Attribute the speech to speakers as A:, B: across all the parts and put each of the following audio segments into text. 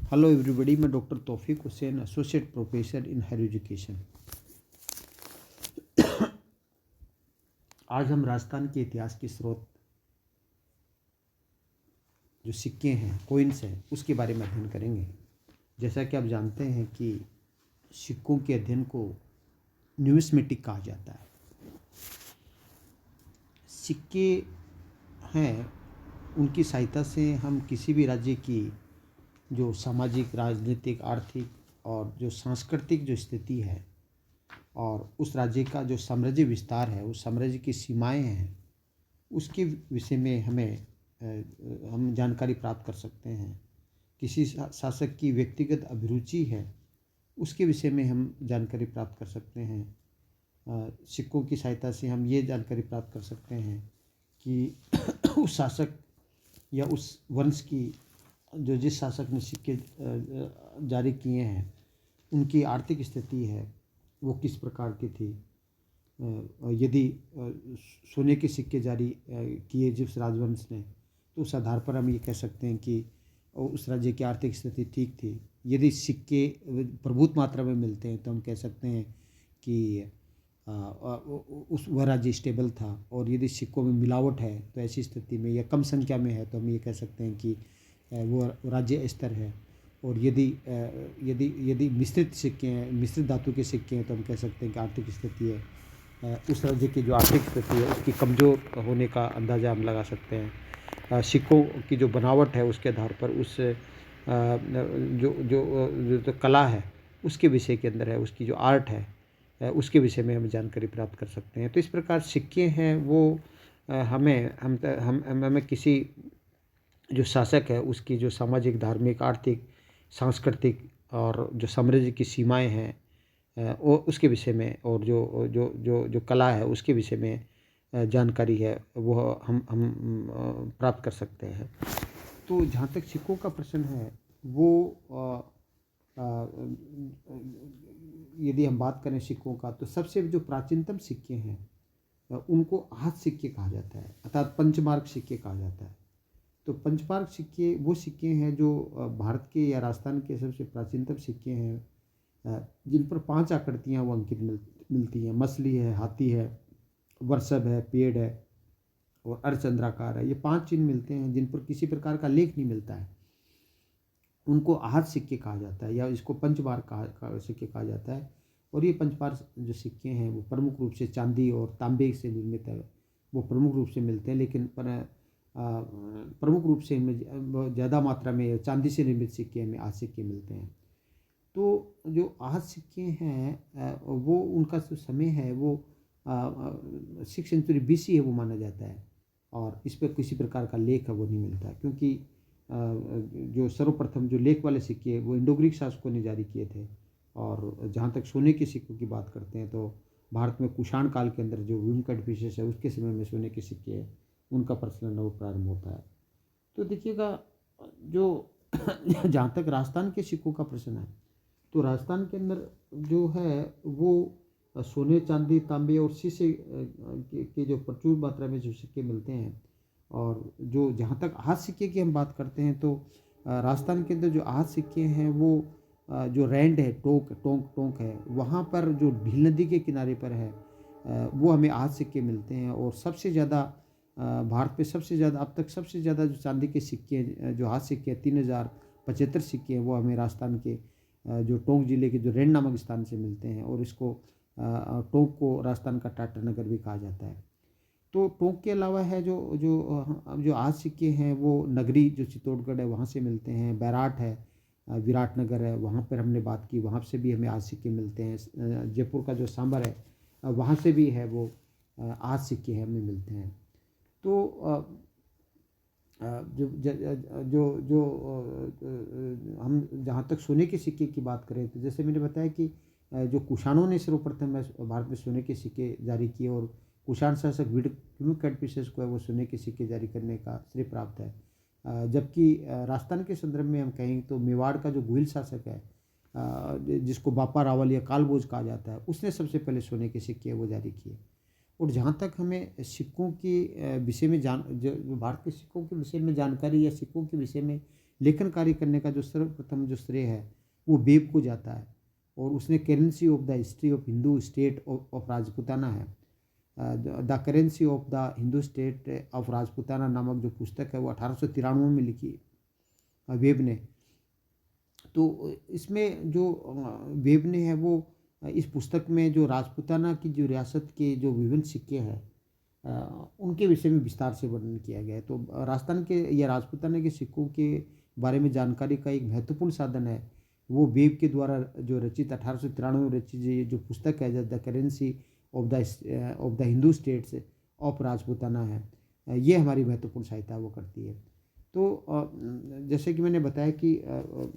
A: Hello everybody, मैं doctor Taufiq Hussain, associate professor in higher education. आज हम राजस्थान के इतिहास के स्रोत जो सिक्के हैं, कोइंस हैं, उसके बारे में अध्ययन करेंगे। जैसा कि आप जानते हैं कि सिक्कों के अध्ययन को न्यूमिस्मेटिक कहा जाता है। सिक्के हैं, उनकी सहायता से हम किसी भी राज्य की जो सामाजिक, राजनीतिक, आर्थिक और जो सांस्कृतिक जो स्थिति है और उस राज्य का जो साम्राज्य विस्तार है, उस साम्राज्य की सीमाएं हैं, उसके विषय में हम जानकारी प्राप्त कर सकते हैं। किसी शासक की व्यक्तिगत अभिरुचि है, उसके विषय में हम जानकारी प्राप्त कर सकते हैं। सिक्कों की सहायता से हम ये जानकारी प्राप्त कर सकते हैं कि उस शासक या उस वंश की जिस शासक ने सिक्के जारी किए हैं, उनकी आर्थिक स्थिति है वो किस प्रकार की थी। यदि सोने के सिक्के जारी किए जिस राजवंश ने, तो उस आधार पर हम ये कह सकते हैं कि उस राज्य की आर्थिक स्थिति ठीक थी। यदि सिक्के प्रभुत मात्रा में मिलते हैं तो हम कह सकते हैं कि वह राज्य स्टेबल था। और यदि सिक्कों में मिलावट है तो ऐसी स्थिति में, या कम संख्या में है, तो हम ये कह सकते हैं कि वो राज्य स्तर है। और यदि यदि यदि मिश्रित सिक्के हैं, मिश्रित धातु के सिक्के हैं, तो हम कह सकते हैं कि आर्थिक स्थिति है, उस राज्य की जो आर्थिक स्थिति है उसकी कमज़ोर होने का अंदाज़ा हम लगा सकते हैं। सिक्कों की जो बनावट है उसके आधार पर उस जो कला है उसके विषय के अंदर है, उसकी जो आर्ट है उसके विषय में हम जानकारी प्राप्त कर सकते हैं। तो इस प्रकार सिक्के हैं वो हमें किसी जो शासक है उसकी जो सामाजिक, धार्मिक, आर्थिक, सांस्कृतिक और जो साम्राज्य की सीमाएं हैं वो उसके विषय में, और जो कला है उसके विषय में जानकारी है वो हम प्राप्त कर सकते हैं। तो जहाँ तक सिक्कों का प्रश्न है वो यदि हम बात करें सिक्कों का, तो सबसे जो प्राचीनतम सिक्के हैं उनको हाथ सिक्के कहा जाता है, अर्थात पंचमार्क सिक्के कहा जाता है। तो पंचमार्क सिक्के वो सिक्के हैं जो भारत के या राजस्थान के सबसे प्राचीनतम सिक्के हैं, जिन पर 5 आकृतियाँ वो अंकित मिलती हैं। मछली है, हाथी है, वृषभ है, पेड़ है और अर्धचंद्राकार है। ये 5 चिन्ह मिलते हैं जिन पर किसी प्रकार का लेख नहीं मिलता है, उनको हाथ सिक्के कहा जाता है, या इसको पंचमार्क सिक्के कहा जाता है। और ये पंचमार्क जो सिक्के हैं वो प्रमुख रूप से चांदी और तांबे से निर्मित है, वो प्रमुख रूप से मिलते हैं। लेकिन प्रमुख रूप से इनमें ज़्यादा मात्रा में चांदी से निर्मित सिक्के हमें हाथ सिक्के मिलते हैं। तो जो हाथ सिक्के हैं वो उनका जो समय है वो 6th सेंचुरी BC है वो माना जाता है, और इस पर किसी प्रकार का लेख है वो नहीं मिलता, क्योंकि जो सर्वप्रथम जो लेख वाले सिक्के वो इंडो ग्रीक शासकों ने जारी किए थे। और जहाँ तक सोने के सिक्कों की बात करते हैं तो भारत में कुषाण काल के अंदर जो व्योमकेट विशेष है उसके समय में सोने के सिक्के है उनका प्रचलन वो प्रारंभ होता है। तो देखिएगा, जो जहाँ तक राजस्थान के सिक्कों का प्रश्न है, तो राजस्थान के अंदर जो है वो सोने, चांदी, तांबे और शीशे के जो प्रचुर मात्रा में जो सिक्के मिलते हैं। और जो जहाँ तक हाथ सिक्के की हम बात करते हैं तो राजस्थान के अंदर जो हाथ सिक्के हैं वो जो रैंड है, टोंक है, वहाँ पर जो ढील नदी के किनारे पर है वो हमें हाथ सिक्के मिलते हैं। और सबसे ज़्यादा भारत में सबसे ज़्यादा, अब तक सबसे ज़्यादा जो चांदी के सिक्के जो हाथ सिक्के 3075 सिक्के हैं वो हमें राजस्थान के जो टोंक जिले के जो रैंड नामक स्थान से मिलते हैं। और इसको टोंक को राजस्थान का टाटा नगर भी कहा जाता है। तो टोंक के अलावा है जो हाथ सिक्के हैं वो नगरी जो चित्तौड़गढ़ है वहाँ से मिलते हैं। बैराट है, विराटनगर है, वहाँ पर हमने बात की, वहाँ से भी हमें हाथ सिक्के मिलते हैं। जयपुर का जो सांभर है वहाँ से भी है वो हाथ सिक्के हमें मिलते हैं। तो जो जो जो हम जहाँ तक सोने के सिक्के की बात करें तो जैसे मैंने बताया कि जो कुषाणों ने सर्वप्रथम भारत में सोने के सिक्के जारी किए, और कुषाण शासक व्योमकेट को है वो सोने के सिक्के जारी करने का श्रेय प्राप्त है। जबकि राजस्थान के संदर्भ में हम कहें तो मेवाड़ का जो गुहिल शासक है जिसको बापा रावल या कालभोज कहा जाता है, उसने सबसे पहले सोने के सिक्के वो जारी किए। और जहाँ तक हमें सिक्कों के विषय में जो भारत के सिक्कों के विषय में जानकारी या सिक्कों के विषय में लेखन कार्य करने का जो सर्वप्रथम जो श्रेय है वो बेब को जाता है, और उसने currency of the history of Hindu state of Rajputana है, the currency of the Hindu state of Rajputana नामक जो पुस्तक है वो 1893 में लिखी वेब ने। तो इसमें जो वेब ने है वो इस पुस्तक में जो राजपूताना की जो रियासत के जो विभिन्न सिक्के हैं उनके विषय में विस्तार से वर्णन किया गया है। तो राजस्थान के या राजपूताना के सिक्कों के बारे में जानकारी का एक महत्वपूर्ण साधन है वो वेब के द्वारा जो रचित 1893 में रचित ये जो पुस्तक है the currency of the Hindu states of Rajputana है, ये हमारी महत्वपूर्ण सहायता वो करती है। तो जैसे कि मैंने बताया कि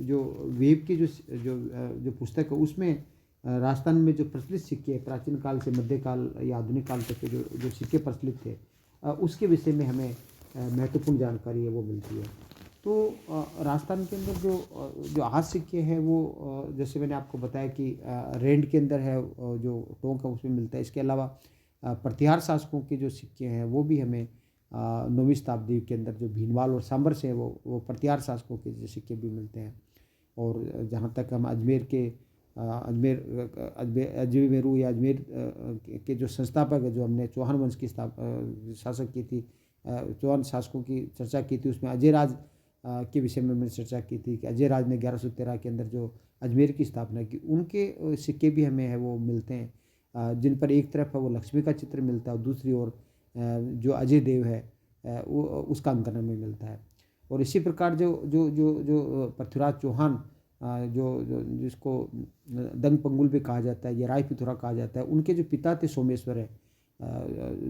A: जो वेब की जो पुस्तक है उसमें राजस्थान में जो प्रचलित सिक्के प्राचीन काल से मध्यकाल या आधुनिक काल तक के जो सिक्के प्रचलित थे उसके विषय में हमें महत्वपूर्ण जानकारी है वो मिलती है। तो राजस्थान के अंदर जो हाथ सिक्के हैं वो जैसे मैंने आपको बताया कि रेंड के अंदर है जो टोंक है उसमें मिलता है। इसके अलावा प्रतिहार शासकों के जो सिक्के हैं वो भी हमें 9वीं शताब्दी के अंदर जो भीनवाल और सांबर से वो प्रतिहार शासकों के जो सिक्के भी मिलते हैं। और जहाँ तक हम अजमेरू या अजमेर के जो संस्थापक है जो हमने चौहान वंश की शासक की थी, चौहान शासकों की चर्चा की थी, उसमें अजय राज के विषय में मैंने चर्चा की थी कि अजय राज ने 1113 के अंदर जो अजमेर की स्थापना की, उनके सिक्के भी हमें है वो मिलते हैं, जिन पर एक तरफ है वो लक्ष्मी का चित्र मिलता है और दूसरी ओर जो अजय देव है वो उसका अंकन हमें मिलता है। और इसी प्रकार जो जो जो जो पृथ्वीराज चौहान जिसको दंग पंगुल भी कहा जाता है या राय पिथौरा कहा जाता है, उनके जो पिता थे सोमेश्वर है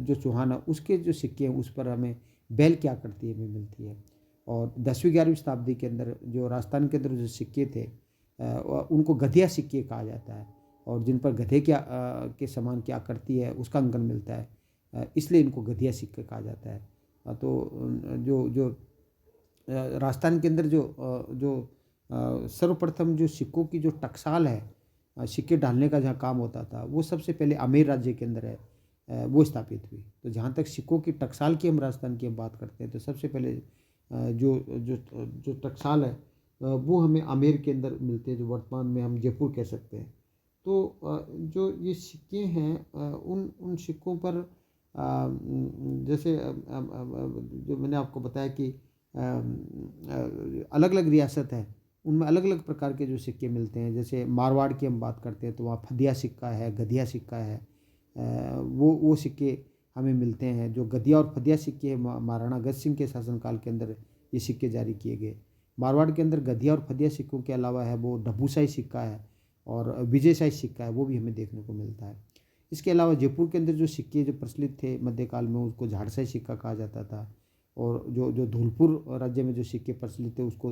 A: जो चौहान है, उसके जो सिक्के हैं उस पर हमें बैल की आकृति हमें मिलती है। और 10वीं-11वीं शताब्दी के अंदर जो राजस्थान के अंदर जो सिक्के थे उनको गधिया सिक्के कहा जाता है, और जिन पर गधे के समान की आकृति है उसका अंकन मिलता है, इसलिए इनको गधिया सिक्के कहा जाता है। तो जो जो राजस्थान के अंदर जो सर्वप्रथम जो सिक्कों की जो टकसाल है सिक्के डालने का जहाँ काम होता था वो सबसे पहले आमेर राज्य के अंदर है वो स्थापित हुई। तो जहाँ तक सिक्कों की टकसाल की हम राजस्थान की हम बात करते हैं तो सबसे पहले जो जो जो टकसाल है वो हमें आमेर के अंदर मिलते हैं, जो वर्तमान में हम जयपुर कह सकते हैं। तो जो ये सिक्के हैं उन सिक्कों पर जैसे जो मैंने आपको बताया कि अलग अलग रियासत है उनमें अलग अलग प्रकार के जो सिक्के मिलते हैं। जैसे मारवाड़ की हम बात करते हैं तो वहाँ फदिया सिक्का है, गधिया सिक्का है, वो सिक्के हमें मिलते हैं। जो गधिया और फदिया सिक्के महाराणा अगस्त सिंह के शासनकाल के अंदर ये सिक्के जारी किए गए। मारवाड़ के अंदर गधिया और फदिया सिक्कों के अलावा है वो डब्बूशाही सिक्का है और विजयशाही सिक्का है, वो भी हमें देखने को मिलता है। इसके अलावा जयपुर के अंदर जो सिक्के जो प्रचलित थे मध्यकाल में उसको झाड़शाही सिक्का कहा जाता था, और जो धौलपुर राज्य में जो सिक्के प्रचलित थे उसको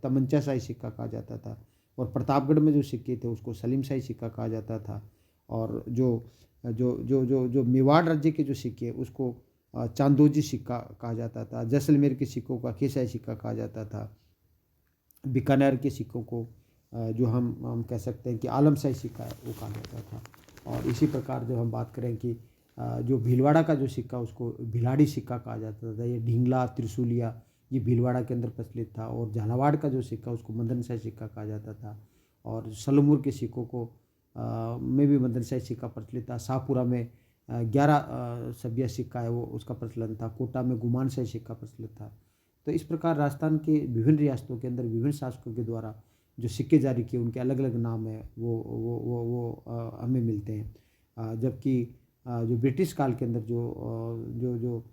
A: तमंचा शाही सिक्का कहा जाता था, और प्रतापगढ़ में जो सिक्के थे उसको सलीम शाही सिक्का कहा जाता था, और जो जो जो जो जो मेवाड़ राज्य के जो सिक्के उसको चांदोजी सिक्का कहा जाता था। जैसलमेर के सिक्कों को अखेशाही सिक्का कहा जाता था। बीकानेर के सिक्कों को जो हम कह सकते हैं कि आलमशाही सिक्का है वो कहा जाता था। और इसी प्रकार जब हम बात करें कि जो भीलवाड़ा का जो सिक्का उसको भिलाड़ी सिक्का कहा जाता था, ये ढींगला त्रिशूलिया ये भीलवाड़ा के अंदर प्रचलित था। और झालावाड़ का जो सिक्का उसको मदनशाही सिक्का कहा जाता था। और सलमपुर के सिक्कों को में भी मदनशाही सिक्का प्रचलित था। शाहपुरा में 11 सभ्य सिक्का है वो उसका प्रचलन था। कोटा में गुमानशाही सिक्का प्रचलित था। तो इस प्रकार राजस्थान के विभिन्न रियासतों के अंदर विभिन्न शासकों के द्वारा जो सिक्के जारी किए उनके अलग अलग नाम है वो हमें मिलते हैं। जबकि जो ब्रिटिश काल के अंदर जो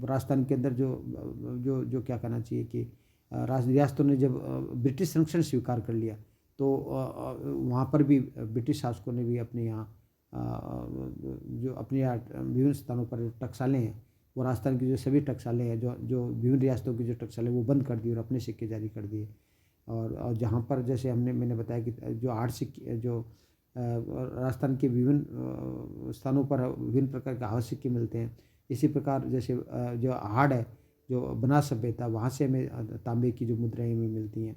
A: राजस्थान के अंदर जो क्या कहना चाहिए कि रियासतों ने जब ब्रिटिश संरक्षण स्वीकार कर लिया तो वहाँ पर भी ब्रिटिश शासकों ने भी अपने यहाँ जो अपने विभिन्न स्थानों पर टकसालें हैं वो राजस्थान की जो सभी टकसालें हैं जो विभिन्न रियासतों की जो टकसालें वो बंद कर दी और अपने सिक्के जारी कर दिए। और जहाँ पर जैसे मैंने बताया कि जो 8 सिक्के जो राजस्थान के विभिन्न स्थानों पर विभिन्न प्रकार के हाथ सिक्के मिलते हैं, इसी प्रकार जैसे जो हाड़ है जो बनास सभ्यता वहाँ से हमें तांबे की जो मुद्राएं हमें मिलती हैं।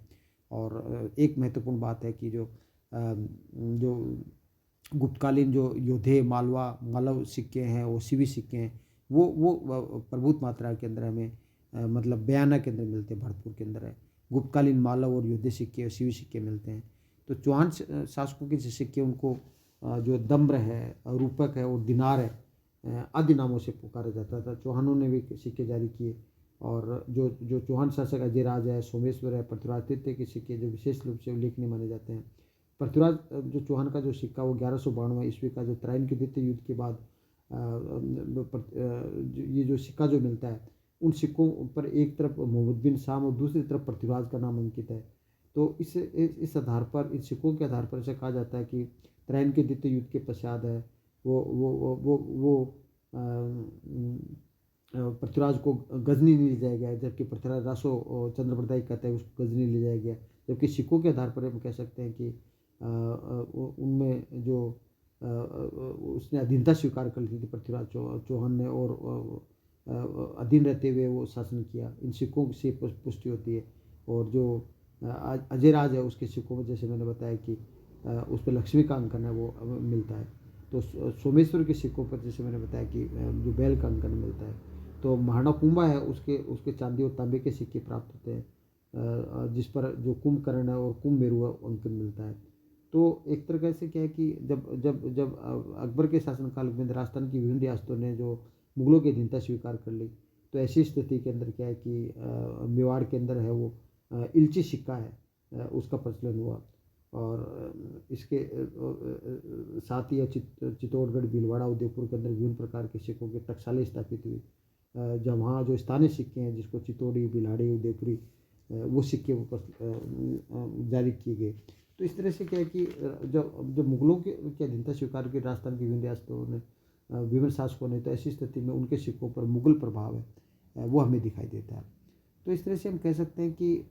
A: और एक महत्वपूर्ण बात है कि जो गुप्तकालीन जो योधे मालवा मालव सिक्के हैं वो सीवी सिक्के हैं वो प्रभुत मात्रा के अंदर हमें मतलब बयाना के अंदर मिलते हैं, भरतपुर के अंदर है। गुप्तकालीन मालव और योद्धे सिक्के और शिवी सिक्के मिलते हैं। तो चौहान शासकों के जो सिक्के उनको जो दम्र है, रूपक है और दिनार है, आदि नामों से पुकारा जाता था। चौहानों ने भी सिक्के जारी किए। और जो चौहान शासक अजयराज है, सोमेश्वर है, पृथ्वीराज तृतीय के सिक्के जो विशेष रूप से उल्लेखनीय माने जाते हैं। पृथ्वीराज जो चौहान का जो सिक्का वो 1192 ईस्वी का जो तराइन के द्वितीय युद्ध के बाद ये जो सिक्का जो मिलता है, उन सिक्कों पर एक तरफ मोहम्मद बिन शाम और दूसरी तरफ पृथ्वीराज का नाम अंकित है। तो इस आधार पर, इन सिक्कों के आधार पर ऐसा कहा जाता है कि तराइन के द्वितीय युद्ध के पश्चात है वो पृथ्वीराज को गजनी ले जाया गया, जबकि पृथ्वीराज रासो चंद्रप्रदाय कहते हैं उसको गजनी ले जाया गया। जबकि सिक्कों के आधार पर हम कह सकते हैं कि उनमें जो उसने अधीनता स्वीकार कर ली थी पृथ्वीराज चौहान ने, और अधीन रहते हुए वो शासन किया। इन सिक्कों से पुष्टि होती है। और जो अजयराज है उसके सिक्कों में जैसे मैंने बताया कि उस पर लक्ष्मी का अंकन है वो मिलता है। तो सोमेश्वर के सिक्कों पर जैसे मैंने बताया कि जो बैल का अंकन मिलता है। तो महाराणा कुंभा है उसके चांदी और तांबे के सिक्के प्राप्त होते हैं, जिस पर जो कुंभकर्ण है और कुंभ मेरू अंकन मिलता है। तो एक तरह से क्या है कि जब जब जब अकबर के शासनकाल में राजस्थान की विभिन्न रियासतों ने जो मुगलों की अधीनता स्वीकार कर ली, तो ऐसी स्थिति के अंदर क्या है कि मेवाड़ के अंदर है वो इल्ची सिक्का है, उसका प्रचलन हुआ। और इसके साथ ही चित्तौड़गढ़, भीलवाड़ा, उदयपुर के अंदर विभिन्न प्रकार के सिक्कों की टकसालें स्थापित हुई। जब वहाँ जो स्थानीय सिक्के हैं जिसको चित्तौड़ी, बिलाड़ी, उदयपुरी, वो सिक्के जारी किए गए। तो इस तरह से क्या है कि जब मुगलों की अधीनता स्वीकार की राजस्थान की विभिन्न रियासतों ने, विभिन्न शासकों ने, तो ऐसी स्थिति में उनके सिक्कों पर मुगल प्रभाव है वो हमें दिखाई देता है। तो इस तरह से हम कह सकते हैं कि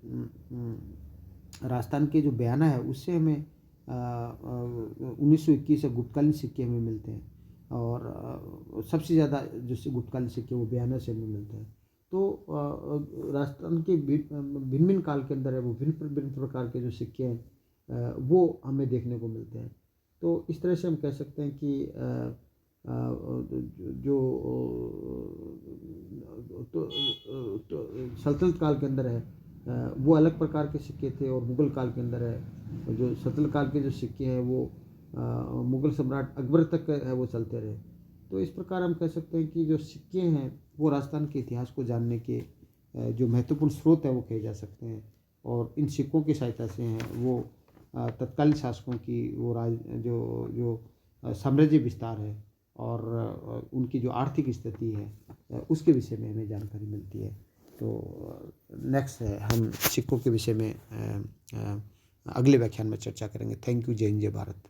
A: राजस्थान के जो बयाना है उससे हमें 1921 गुप्तकालीन सिक्के हमें मिलते हैं। और सबसे ज़्यादा जो गुप्तकालीन सिक्के वो बयाना से हमें मिलते हैं। तो राजस्थान के भिन्न भिन्न काल के अंदर है वो भिन्न प्रकार के जो सिक्के हैं वो हमें देखने को मिलते हैं। तो इस तरह से हम कह सकते हैं कि जो सल्तनत काल के अंदर है वो अलग प्रकार के सिक्के थे, और मुगल काल के अंदर है जो सल्तनत काल के जो सिक्के हैं वो मुगल सम्राट अकबर तक है वो चलते रहे। तो इस प्रकार हम कह सकते हैं कि जो सिक्के हैं वो राजस्थान के इतिहास को जानने के जो महत्वपूर्ण स्रोत है वो कहे जा सकते हैं। और इन सिक्कों की सहायता से हैं वो तत्कालीन शासकों की वो जो साम्राज्य विस्तार है और उनकी जो आर्थिक स्थिति है उसके विषय में हमें जानकारी मिलती है। तो नेक्स्ट है हम सिक्कों के विषय में अगले व्याख्यान में चर्चा करेंगे। Thank you. जय हिंद, जय भारत।